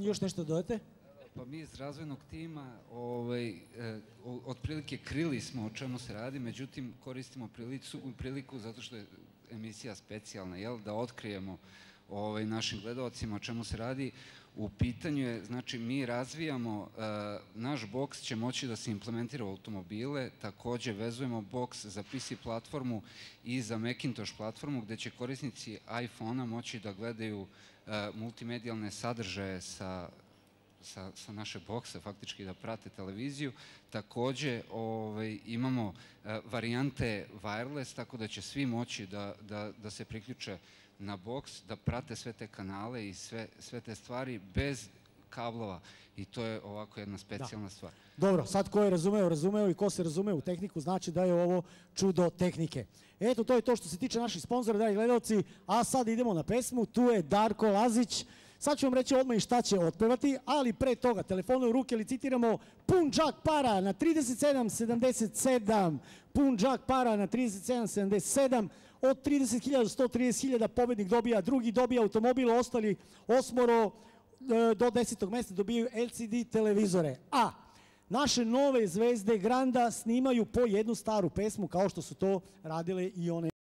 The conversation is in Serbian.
još nešto dodate? Pa mi iz razvojnog tima otprilike krili smo o čemu se radi, međutim koristimo priliku zato što je emisija specijalna, da otkrijemo našim gledalcima o čemu se radi. U pitanju je, znači mi razvijamo, naš boks će moći da se implementira u automobile, takođe vezujemo boks za PC platformu i za Macintosh platformu gde će korisnici iPhone-a moći da gledaju multimedijalne sadržaje sa naše bokse, faktički da prate televiziju. Takođe imamo varijante wireless, tako da će svi moći da se priključe na boks, da prate sve te kanale i sve te stvari bez kablova i to je ovako jedna specijalna stvar. Dobro, sad ko je razumeo i ko se razume u tehniku, znači da je ovo čudo tehnike. Eto, to je to što se tiče naših sponzora, dragi gledalci, a sad idemo na pesmu, tu je Darko Lazić. Sad ću vam reći odmah i šta će otpevati, ali pre toga, telefone u ruke licitiramo pun džak para na 3777, pun džak para na 3777, od 30.000 do 130.000 pobednik dobija, drugi dobija automobil, ostali osmoro do 10. mesta dobijaju LCD televizore. A naše nove zvezde Granda snimaju po jednu staru pesmu kao što su to radile i one